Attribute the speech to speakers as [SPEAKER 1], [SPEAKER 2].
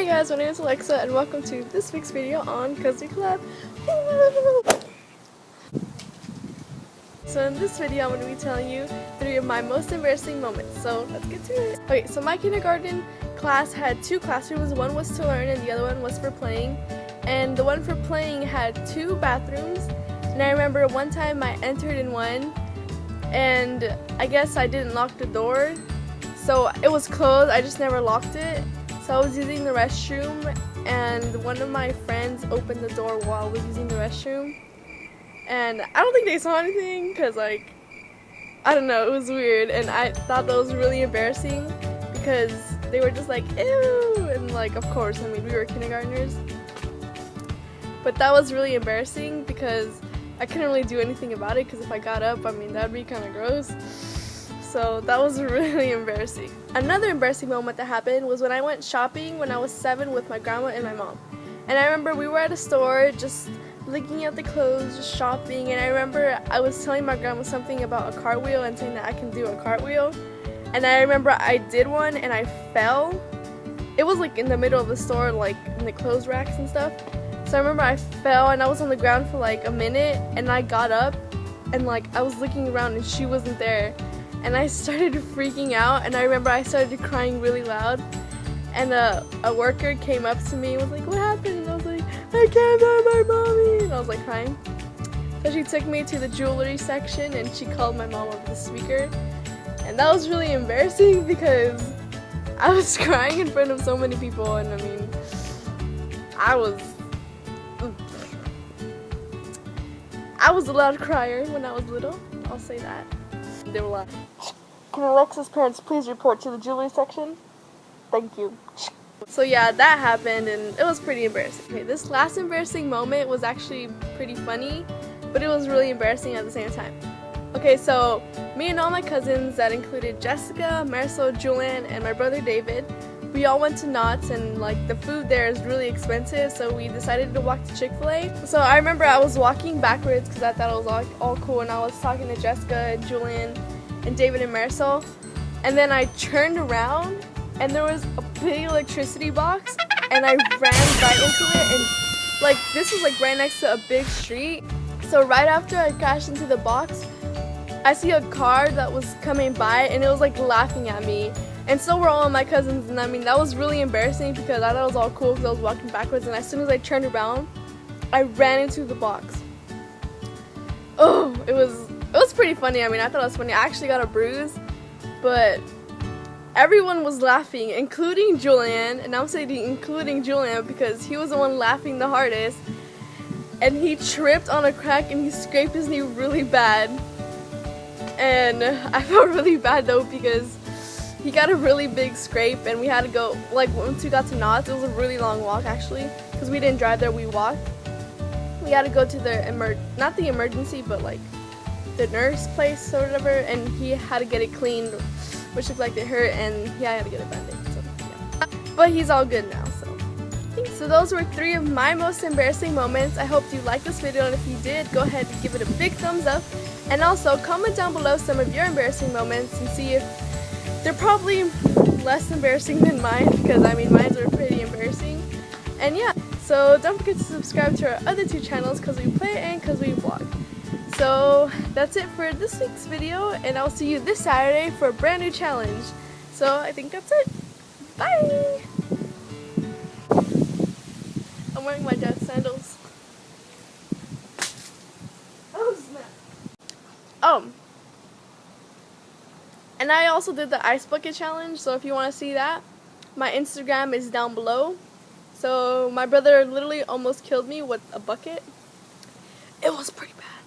[SPEAKER 1] guys, my name is Alexa and welcome to this week's video on CuzWeCollab. So in this video I'm going to be telling you 3 of my most embarrassing moments, so let's get to it. Okay, so my kindergarten class had 2 classrooms, one was to learn and the other one was for playing. And the one for playing had 2 bathrooms, and I remember one time I entered in one and I guess I didn't lock the door, so it was closed, I just never locked it. So I was using the restroom and one of my friends opened the door while I was using the restroom, and I don't think they saw anything because, like, I don't know, it was weird, and I thought that was really embarrassing because they were just like, ew, and like, of course, I mean, we were kindergartners, but that was really embarrassing because I couldn't really do anything about it because if I got up, I mean, that'd be kind of gross. So that was really embarrassing. Another embarrassing moment that happened was when I went shopping when I was 7 with my grandma and my mom. And I remember we were at a store just looking at the clothes, just shopping, and I remember I was telling my grandma something about a cartwheel and saying that I can do a cartwheel. And I remember I did one and I fell. It was like in the middle of the store, like in the clothes racks and stuff. So I remember I fell and I was on the ground for like a minute, and I got up and like I was looking around and she wasn't there. And I started freaking out, and I remember I started crying really loud, and a worker came up to me and was like, "What happened?" And I was like, "I can't find my mommy," and I was like crying. So she took me to the jewelry section and she called my mom over the speaker, and that was really embarrassing because I was crying in front of so many people, and I mean, I was a loud crier when I was little, I'll say that. They were like, "Can Alexa's parents please report to the jewelry section? Thank you." So yeah, that happened and it was pretty embarrassing. Okay, this last embarrassing moment was actually pretty funny, but it was really embarrassing at the same time. Okay, so me and all my cousins, that included Jessica, Marisol, Julian, and my brother David, we all went to Knott's, and like the food there is really expensive, so we decided to walk to Chick-fil-A. So I remember I was walking backwards because I thought it was all cool, and I was talking to Jessica and Julian and David and Marisol, and then I turned around and there was a big electricity box and I ran right into it, and like this was like right next to a big street. So right after I crashed into the box, I see a car that was coming by and it was like laughing at me. And so were all of my cousins, and I mean, that was really embarrassing because I thought it was all cool because I was walking backwards, and as soon as I turned around, I ran into the box. Oh, it was pretty funny. I mean, I thought it was funny. I actually got a bruise, but everyone was laughing, including Julian, and I'm saying including Julian because he was the one laughing the hardest, and he tripped on a crack and he scraped his knee really bad. And I felt really bad though because he got a really big scrape, and we had to go, like, once we got to Knott's, it was a really long walk actually, because we didn't drive there, we walked. We had to go to the, not the emergency, but like the nurse place or whatever, and he had to get it cleaned, which looked like it hurt, and yeah, I had to get it bandaged, so yeah. But he's all good now, so. So those were 3 of my most embarrassing moments. I hope you liked this video, and if you did, go ahead and give it a big thumbs up, and also comment down below some of your embarrassing moments and see if they're probably less embarrassing than mine, because I mean, mine are pretty embarrassing. And yeah, so don't forget to subscribe to our other 2 channels, CuzWePlay and CuzWeVlog. So that's it for this week's video, and I'll see you this Saturday for a brand new challenge. So I think that's it. Bye! I'm wearing my dad's sandals. Oh snap. And I also did the ice bucket challenge, so if you want to see that, my Instagram is down below. So my brother literally almost killed me with a bucket. It was pretty bad.